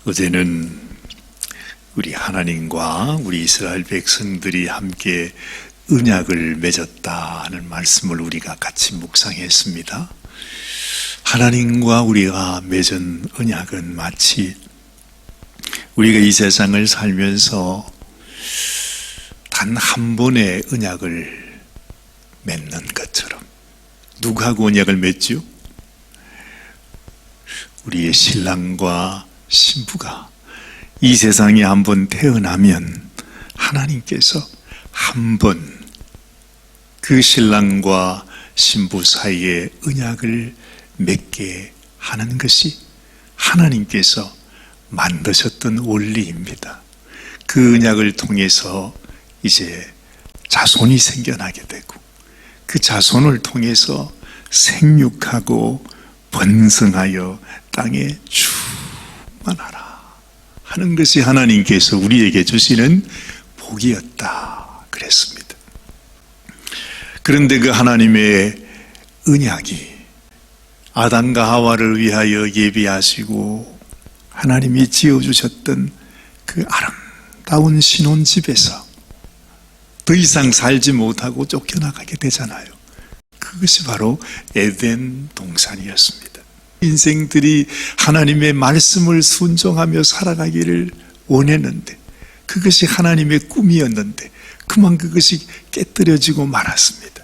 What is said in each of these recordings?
어제는 우리 하나님과 우리 이스라엘 백성들이 함께 언약을 맺었다 하는 말씀을 우리가 같이 묵상했습니다. 하나님과 우리가 맺은 언약은 마치 우리가 이 세상을 살면서 단 한 번의 언약을 맺는 것처럼. 누구하고 언약을 맺죠? 우리의 신랑과 신부가 이 세상에 한번 태어나면 하나님께서 한 번 그 신랑과 신부 사이에 언약을 맺게 하는 것이 하나님께서 만드셨던 원리입니다. 그 언약을 통해서 이제 자손이 생겨나게 되고 그 자손을 통해서 생육하고 번성하여 땅에 충만하라 하는 것이 하나님께서 우리에게 주시는 복이었다 그랬습니다. 그런데 그 하나님의 언약이 아담과 하와를 위하여 예비하시고 하나님이 지어주셨던 그 아름다운 신혼집에서 더 이상 살지 못하고 쫓겨나가게 되잖아요. 그것이 바로 에덴 동산이었습니다. 인생들이 하나님의 말씀을 순종하며 살아가기를 원했는데 그것이 하나님의 꿈이었는데 그만 그것이 깨뜨려지고 말았습니다.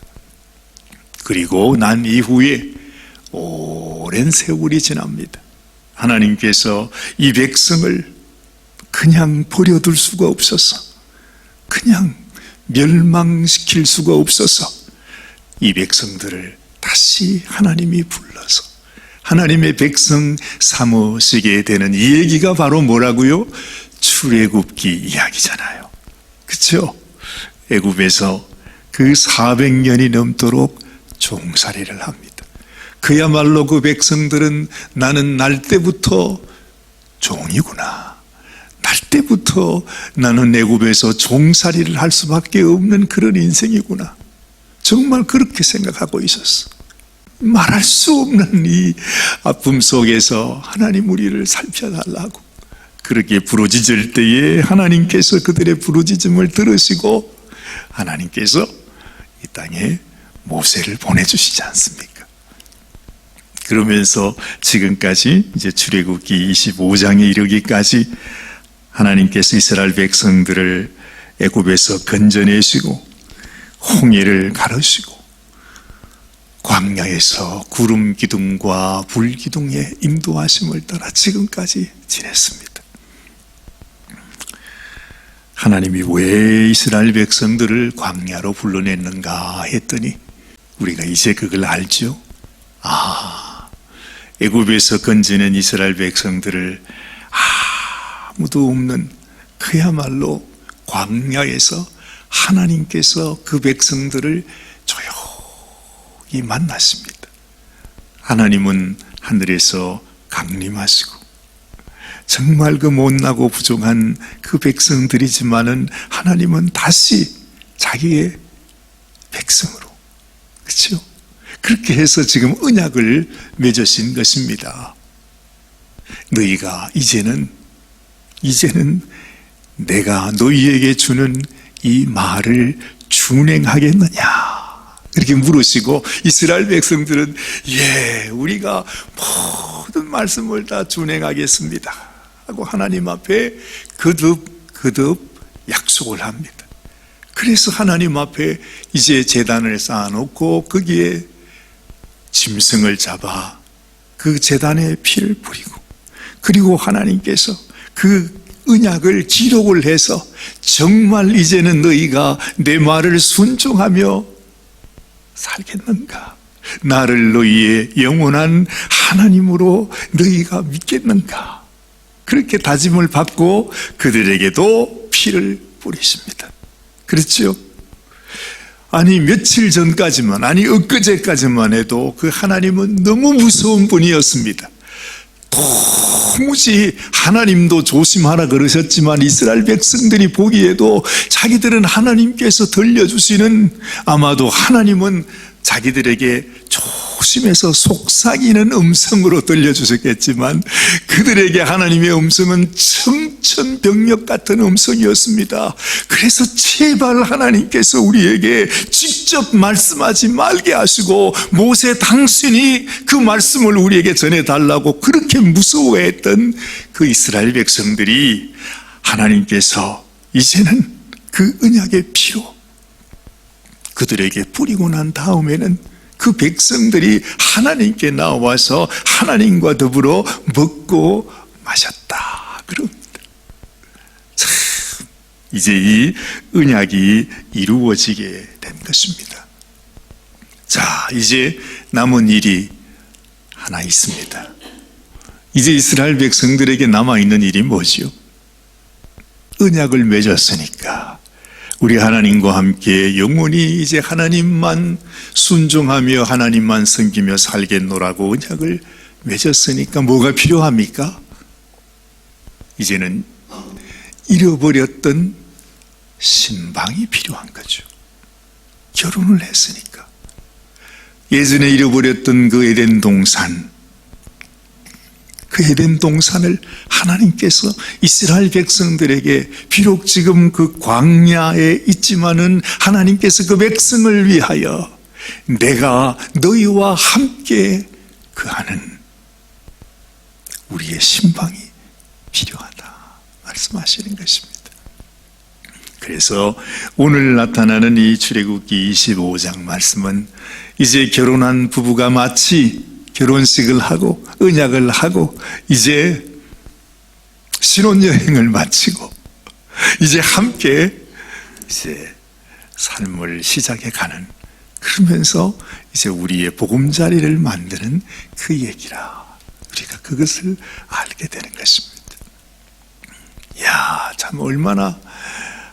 그리고 난 이후에 오랜 세월이 지납니다. 하나님께서 이 백성을 그냥 버려둘 수가 없어서 그냥 멸망시킬 수가 없어서 이 백성들을 다시 하나님이 불러서 하나님의 백성 삼으시게 되는 이 얘기가 바로 뭐라고요? 출애굽기 이야기잖아요. 그렇죠? 애굽에서 그 400년이 넘도록 종살이를 합니다. 그야말로 그 백성들은 나는 날 때부터 종이구나. 날 때부터 나는 애굽에서 종살이를 할 수밖에 없는 그런 인생이구나. 정말 그렇게 생각하고 있었어. 말할 수 없는 이 아픔 속에서 하나님 우리를 살펴달라고 그렇게 부르짖을 때에 하나님께서 그들의 부르짖음을 들으시고 하나님께서 이 땅에 모세를 보내주시지 않습니까? 그러면서 지금까지 이제 출애굽기 25장에 이르기까지 하나님께서 이스라엘 백성들을 애굽에서 건져내시고 홍해를 가르시고 광야에서 구름 기둥과 불 기둥의 인도하심을 따라 지금까지 지냈습니다. 하나님이 왜 이스라엘 백성들을 광야로 불러냈는가 했더니 우리가 이제 그걸 알죠. 애굽에서 건지는 이스라엘 백성들을 아무도 없는 그야말로 광야에서 하나님께서 그 백성들을 조용히 만났습니다. 하나님은 하늘에서 강림하시고 정말 그 못나고 부족한 그 백성들이지만은 하나님은 다시 자기의 백성으로, 그렇죠? 그렇게 해서 지금 언약을 맺으신 것입니다. 너희가 이제는 내가 너희에게 주는 이 말을 준행하겠느냐? 이렇게 물으시고 이스라엘 백성들은 우리가 모든 말씀을 다 준행하겠습니다 하고 하나님 앞에 거듭 약속을 합니다. 그래서 하나님 앞에 이제 제단을 쌓아놓고 거기에 짐승을 잡아 그 제단에 피를 뿌리고 그리고 하나님께서 그 언약을 기록을 해서 정말 이제는 너희가 내 말을 순종하며 살겠는가? 나를 너희의 영원한 하나님으로 너희가 믿겠는가? 그렇게 다짐을 받고 그들에게도 피를 뿌리십니다. 그렇죠? 아니 며칠 전까지만, 아니 엊그제까지만 해도 그 하나님은 너무 무서운 분이었습니다. 도무지 하나님도 조심하라 그러셨지만 이스라엘 백성들이 보기에도 자기들은 하나님께서 들려주시는 아마도 하나님은 자기들에게 조심해서 속삭이는 음성으로 들려주셨겠지만 그들에게 하나님의 음성은 청천벽력 같은 음성이었습니다. 그래서 제발 하나님께서 우리에게 직접 말씀하지 말게 하시고 모세 당신이 그 말씀을 우리에게 전해달라고 그렇게 무서워했던 그 이스라엘 백성들이 하나님께서 이제는 그 언약의 피로 그들에게 뿌리고 난 다음에는 그 백성들이 하나님께 나와서 하나님과 더불어 먹고 마셨다 그럽니다. 참, 이제 이 언약이 이루어지게 된 것입니다. 자, 이제 남은 일이 하나 있습니다. 이제 이스라엘 백성들에게 남아있는 일이 뭐지요? 언약을 맺었으니까 우리 하나님과 함께 영원히 이제 하나님만 순종하며 하나님만 섬기며 살겠노라고 언약을 맺었으니까 뭐가 필요합니까? 이제는 잃어버렸던 신방이 필요한 거죠. 결혼을 했으니까. 예전에 잃어버렸던 그 에덴 동산, 그 에덴 동산을 하나님께서 이스라엘 백성들에게 비록 지금 그 광야에 있지만은 하나님께서 그 백성을 위하여 내가 너희와 함께 거하는 우리의 신방이 필요하다 말씀하시는 것입니다. 그래서 오늘 나타나는 이 출애굽기 25장 말씀은 이제 결혼한 부부가 마치 결혼식을 하고 언약을 하고 이제 신혼여행을 마치고 이제 함께 이제 삶을 시작해 가는, 그러면서 이제 우리의 보금자리를 만드는 그 얘기라 우리가 그것을 알게 되는 것입니다. 야, 참 얼마나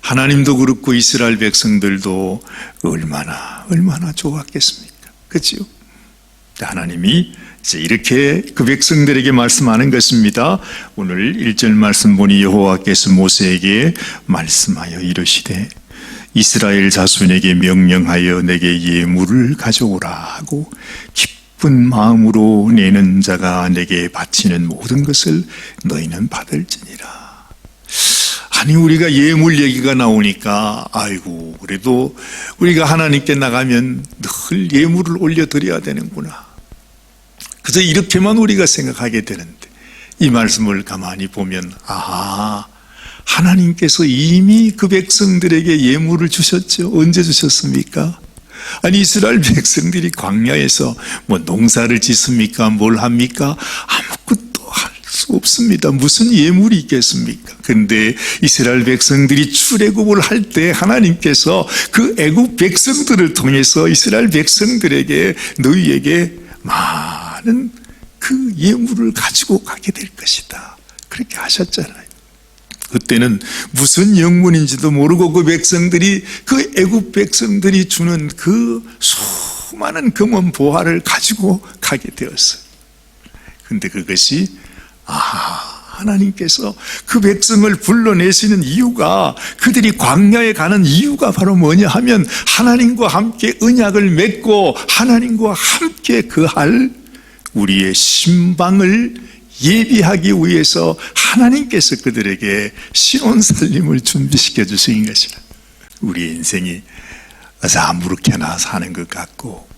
하나님도 그렇고 이스라엘 백성들도 얼마나 좋았겠습니까? 그렇지요? 하나님이 이제 이렇게 그 백성들에게 말씀하는 것입니다. 오늘 1절 말씀 보니 여호와께서 모세에게 말씀하여 이르시되 이스라엘 자손에게 명령하여 내게 예물을 가져오라 하고 기쁜 마음으로 내는 자가 내게 바치는 모든 것을 너희는 받을지니라. 아니, 우리가 예물 얘기가 나오니까 아이고 그래도 우리가 하나님께 나가면 늘 예물을 올려드려야 되는구나, 그저 이렇게만 우리가 생각하게 되는데 이 말씀을 가만히 보면 아하, 하나님께서 이미 그 백성들에게 예물을 주셨죠. 언제 주셨습니까? 아니, 이스라엘 백성들이 광야에서 뭐 농사를 짓습니까? 뭘 합니까? 아무것도 할 수 없습니다. 무슨 예물이 있겠습니까? 그런데 이스라엘 백성들이 출애굽을 할 때 하나님께서 그 애굽 백성들을 통해서 이스라엘 백성들에게 너희에게 많은 그 예물을 가지고 가게 될 것이다, 그렇게 하셨잖아요. 그때는 무슨 영문인지도 모르고 그 백성들이, 그 애굽 백성들이 주는 그 수많은 금은 보화를 가지고 가게 되었어요. 그런데 그것이 하나님께서 그 백성을 불러내시는 이유가, 그들이 광야에 가는 이유가 바로 뭐냐 하면 하나님과 함께 언약을 맺고 하나님과 함께 거할 우리의 신방을 예비하기 위해서 하나님께서 그들에게 신혼살림을 준비시켜 주신 것이라. 우리 인생이 아무렇게나 사는 것 같고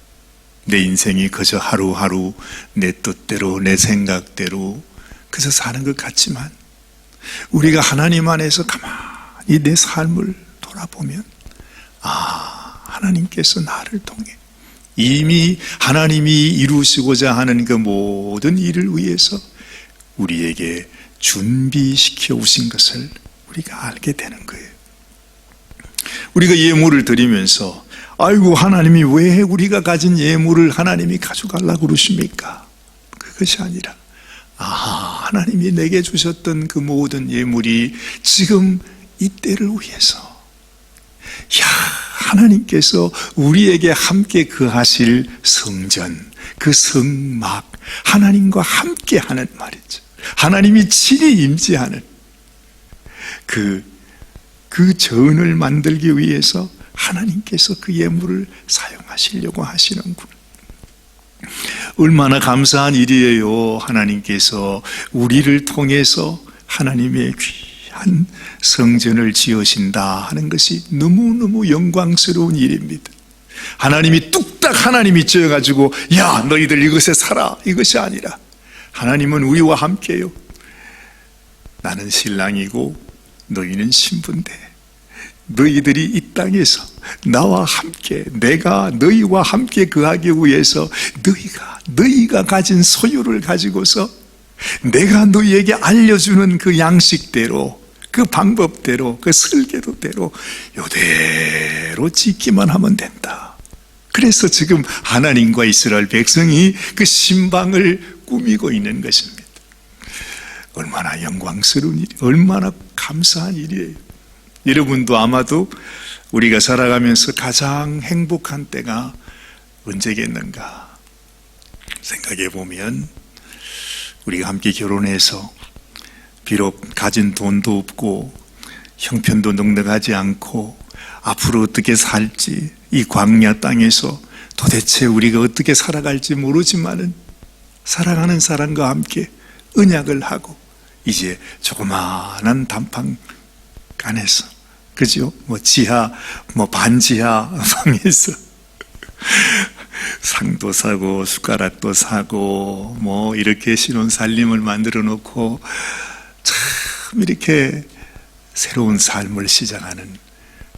내 인생이 그저 하루하루 내 뜻대로 내 생각대로 그저 사는 것 같지만 우리가 하나님 안에서 가만히 내 삶을 돌아보면 하나님께서 나를 통해 이미 하나님이 이루시고자 하는 그 모든 일을 위해서 우리에게 준비시켜 오신 것을 우리가 알게 되는 거예요. 우리가 예물을 드리면서 아이고 하나님이 왜 우리가 가진 예물을 하나님이 가져가려고 그러십니까? 그것이 아니라 하나님이 내게 주셨던 그 모든 예물이 지금 이때를 위해서, 하나님께서 우리에게 함께 거하실 성전, 그 성막, 하나님과 함께 하는 말이죠. 하나님이 친히 임재하는 그 전을 만들기 위해서 하나님께서 그 예물을 사용하시려고 하시는구나. 얼마나 감사한 일이에요. 하나님께서 우리를 통해서 하나님의 귀한 성전을 지으신다 하는 것이 너무너무 영광스러운 일입니다. 하나님이 뚝딱 하나님이 지어가지고 야 너희들 이것에 살아 이것이 아니라 하나님은 우리와 함께요. 나는 신랑이고 너희는 신부인데 너희들이 이 땅에서 나와 함께 내가 너희와 함께 거하기 위해서 너희가 가진 소유를 가지고서 내가 너희에게 알려주는 그 양식대로 그 방법대로 그 설계도대로 이대로 지키만 하면 된다. 그래서 지금 하나님과 이스라엘 백성이 그 신방을 꾸미고 있는 것입니다. 얼마나 영광스러운 일, 얼마나 감사한 일이에요. 여러분도 아마도 우리가 살아가면서 가장 행복한 때가 언제겠는가 생각해 보면 우리가 함께 결혼해서 비록 가진 돈도 없고 형편도 넉넉하지 않고 앞으로 어떻게 살지 이 광야 땅에서 도대체 우리가 어떻게 살아갈지 모르지만은 사랑하는 사람과 함께 언약을 하고 이제 조그마한 단방 안에서 그죠? 지하 반지하 방에서 상도 사고 숟가락도 사고 이렇게 신혼살림을 만들어 놓고 참 이렇게 새로운 삶을 시작하는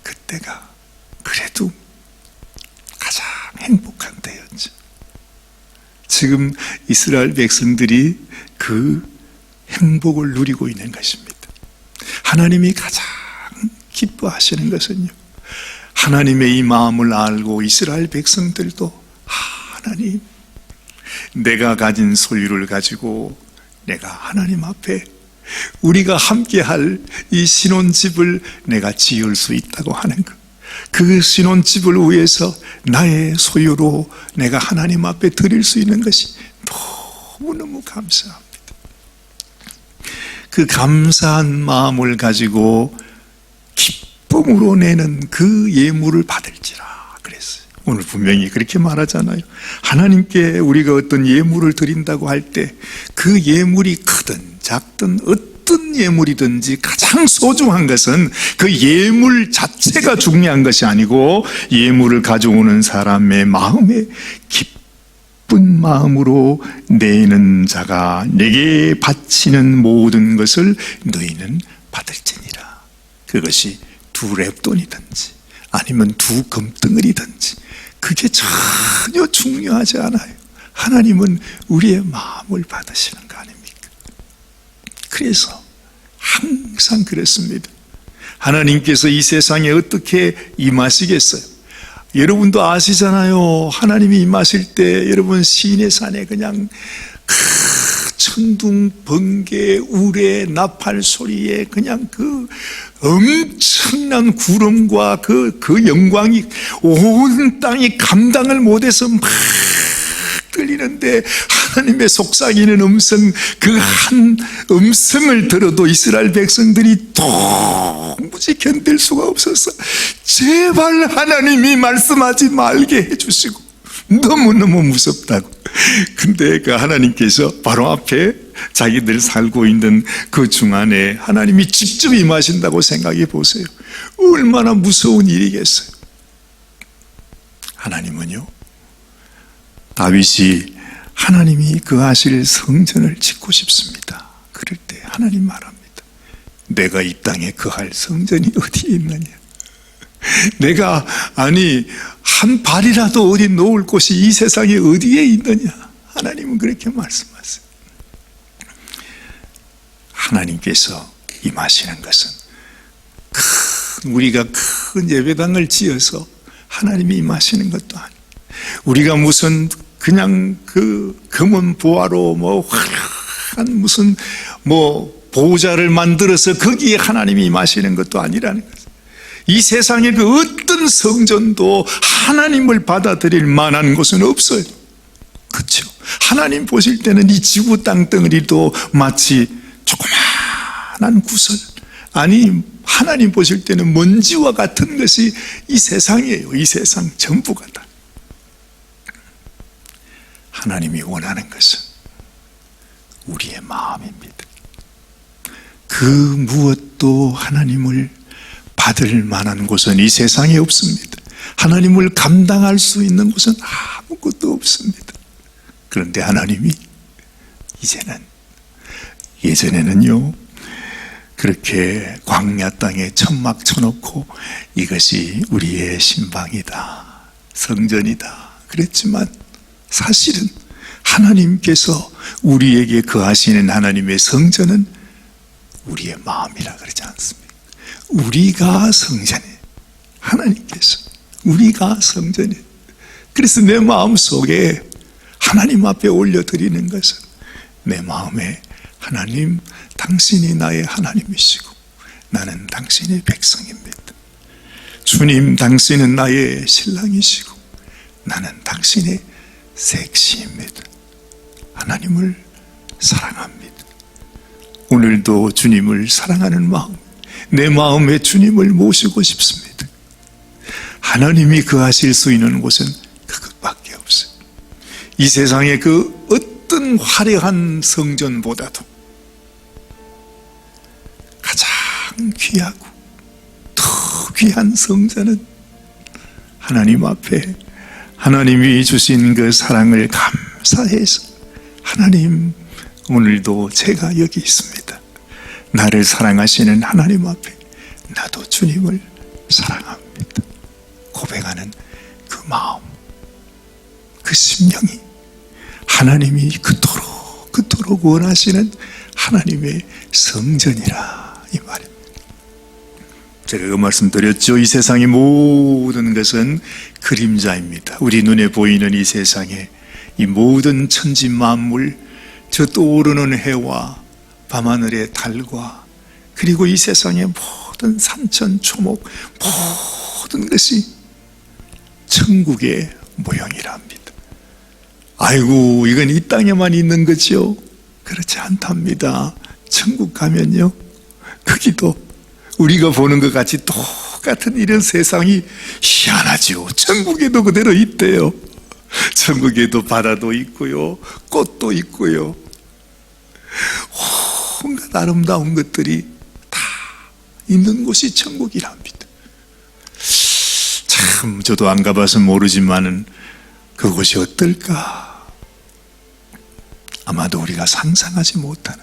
그때가 그래도 가장 행복한 때였죠. 지금 이스라엘 백성들이 그 행복을 누리고 있는 것입니다. 하나님이 가장 기뻐하시는 것은요, 하나님의 이 마음을 알고 이스라엘 백성들도 하나님, 내가 가진 소유를 가지고 내가 하나님 앞에 우리가 함께할 이 신혼집을 내가 지을 수 있다고 하는 것, 그 신혼집을 위해서 나의 소유로 내가 하나님 앞에 드릴 수 있는 것이 너무너무 감사합니다. 그 감사한 마음을 가지고 기쁨으로 내는 그 예물을 받을지라 그랬어요. 오늘 분명히 그렇게 말하잖아요. 하나님께 우리가 어떤 예물을 드린다고 할 때 그 예물이 크든 작든 어떤 예물이든지 가장 소중한 것은 그 예물 자체가 중요한 것이 아니고 예물을 가져오는 사람의 마음에 기쁜 마음으로 내는 자가 내게 바치는 모든 것을 너희는 받을지니라. 그것이 두 렙돈이든지 아니면 두 금덩어리든지 그게 전혀 중요하지 않아요. 하나님은 우리의 마음을 받으시는 거 아닙니까? 그래서 항상 그랬습니다. 하나님께서 이 세상에 어떻게 임하시겠어요? 여러분도 아시잖아요. 하나님이 임하실 때 여러분 시인의 산에 그냥 천둥, 번개, 우레, 나팔 소리에 그냥 그 엄청난 구름과 그 영광이 온 땅이 감당을 못해서 막 들리는데 하나님의 속삭이는 음성, 그 한 음성을 들어도 이스라엘 백성들이 도무지 견딜 수가 없어서 제발 하나님이 말씀하지 말게 해주시고 너무너무 무섭다고. 근데 그 하나님께서 바로 앞에 자기들 살고 있는 그 중안에 하나님이 직접 임하신다고 생각해 보세요. 얼마나 무서운 일이겠어요. 하나님은요, 다윗이 하나님이 거하실 성전을 짓고 싶습니다. 그럴 때 하나님 말합니다. 내가 이 땅에 거할 성전이 어디에 있느냐? 내가 한 발이라도 어디 놓을 곳이 이 세상에 어디에 있느냐? 하나님은 그렇게 말씀하세요. 하나님께서 임하시는 것은 우리가 큰 예배당을 지어서 하나님이 임하시는 것도 아니고 우리가 무슨 그냥 그 금은 보화로 화려한 무슨 보호자를 만들어서 거기에 하나님이 임하시는 것도 아니라는 거죠. 이 세상에 그 어떤 성전도 하나님을 받아들일 만한 곳은 없어요. 그렇죠? 하나님 보실 때는 이 지구 땅덩어리도 마치 조그마한 구설, 하나님 보실 때는 먼지와 같은 것이 이 세상이에요. 이 세상 전부가 다. 하나님이 원하는 것은 우리의 마음입니다. 그 무엇도 하나님을 받을 만한 곳은 이 세상에 없습니다. 하나님을 감당할 수 있는 곳은 아무것도 없습니다. 그런데 하나님이 이제는, 예전에는요 그렇게 광야 땅에 천막 쳐놓고 이것이 우리의 신방이다, 성전이다 그랬지만, 사실은 하나님께서 우리에게 거하시는 하나님의 성전은 우리의 마음이라 그러지 않습니까? 우리가 성전이에요. 하나님께서 우리가 성전이에요. 그래서 내 마음 속에 하나님 앞에 올려드리는 것은, 내 마음에 하나님, 당신이 나의 하나님이시고 나는 당신의 백성입니다. 주님, 당신은 나의 신랑이시고 나는 당신의 섹시입니다. 하나님을 사랑합니다. 오늘도 주님을 사랑하는 마음, 내 마음에 주님을 모시고 싶습니다. 하나님이 거하실 수 있는 곳은 그것밖에 없어요. 이 세상의 그 어떤 화려한 성전보다도 가장 귀하고 더 귀한 성전은 하나님 앞에 하나님이 주신 그 사랑을 감사해서, 하나님, 오늘도 제가 여기 있습니다. 나를 사랑하시는 하나님 앞에 나도 주님을 사랑합니다. 고백하는 그 마음, 그 심령이 하나님이 그토록 원하시는 하나님의 성전이라, 이 말입니다. 제가 그 말씀 드렸죠. 이 세상의 모든 것은 그림자입니다. 우리 눈에 보이는 이 세상에 이 모든 천지 만물, 저 떠오르는 해와 밤하늘의 달과, 그리고 이 세상의 모든 산천 초목, 모든 것이 천국의 모형이랍니다. 아이고, 이건 이 땅에만 있는 거죠? 그렇지 않답니다. 천국 가면요, 거기도 우리가 보는 것 같이 똑같은 이런 세상이 희한하죠. 천국에도 그대로 있대요. 천국에도 바다도 있고요, 꽃도 있고요, 온갖 아름다운 것들이 다 있는 곳이 천국이랍니다. 참, 저도 안 가봐서 모르지만은 그곳이 어떨까? 아마도 우리가 상상하지 못하는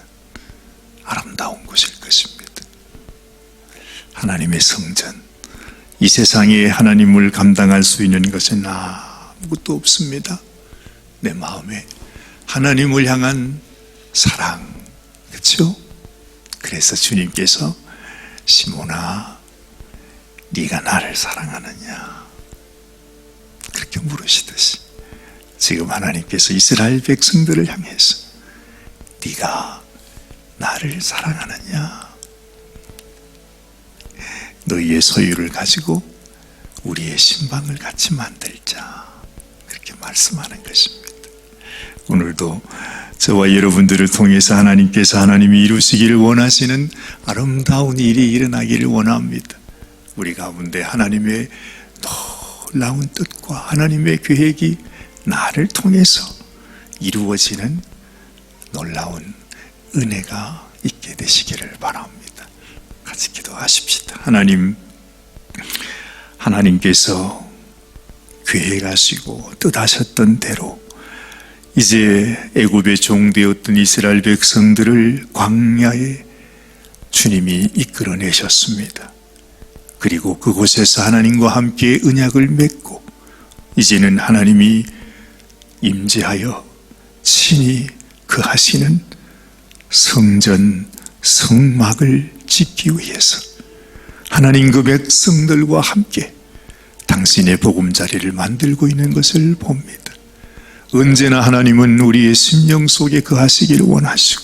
아름다운 곳일 것입니다. 하나님의 성전, 이 세상에 하나님을 감당할 수 있는 것은 아무것도 없습니다. 내 마음에 하나님을 향한 사랑, 그렇죠? 그래서 주님께서 시몬아, 네가 나를 사랑하느냐, 그렇게 물으시듯이 지금 하나님께서 이스라엘 백성들을 향해서 네가 나를 사랑하느냐, 너희의 소유를 가지고 우리의 신방을 같이 만들자, 그렇게 말씀하는 것입니다. 오늘도 저와 여러분들을 통해서 하나님께서 하나님이 이루시기를 원하시는 아름다운 일이 일어나기를 원합니다. 우리 가운데 하나님의 놀라운 뜻과 하나님의 계획이 나를 통해서 이루어지는 놀라운 은혜가 있게 되시기를 바랍니다. 같이 기도하십시다. 하나님께서 계획하시고 뜻하셨던 대로 이제 애굽의 종되었던 이스라엘 백성들을 광야에 주님이 이끌어내셨습니다. 그리고 그곳에서 하나님과 함께 언약을 맺고 이제는 하나님이 임재하여 친히 거하시는 성전 성막을 짓기 위해서 하나님 그 백성들과 함께 당신의 보금자리를 만들고 있는 것을 봅니다. 언제나 하나님은 우리의 심령 속에 거하시기를 원하시고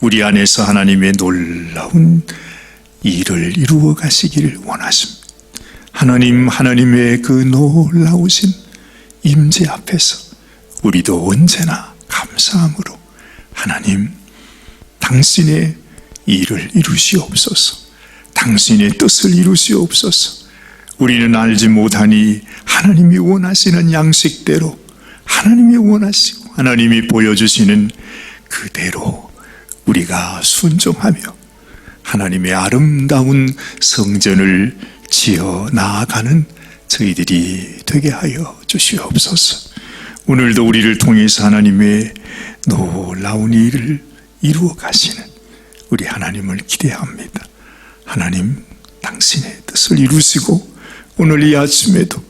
우리 안에서 하나님의 놀라운 일을 이루어 가시기를 원하십니다. 하나님의 그 놀라우신 임재 앞에서 우리도 언제나 감사함으로 하나님, 당신의 일을 이루시옵소서, 당신의 뜻을 이루시옵소서. 우리는 알지 못하니 하나님이 원하시는 양식대로, 하나님이 원하시고 하나님이 보여주시는 그대로 우리가 순종하며 하나님의 아름다운 성전을 지어 나아가는 저희들이 되게 하여 주시옵소서. 오늘도 우리를 통해서 하나님의 놀라운 일을 이루어 가시는 우리 하나님을 기대합니다. 하나님, 당신의 뜻을 이루시고 오늘 이 아침에도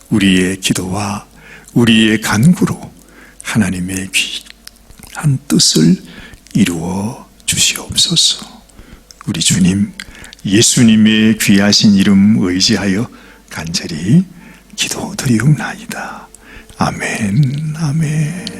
우리의 기도와 우리의 간구로 하나님의 귀한 뜻을 이루어 주시옵소서. 우리 주님 예수님의 귀하신 이름 의지하여 간절히 기도드리옵나이다. 아멘, 아멘.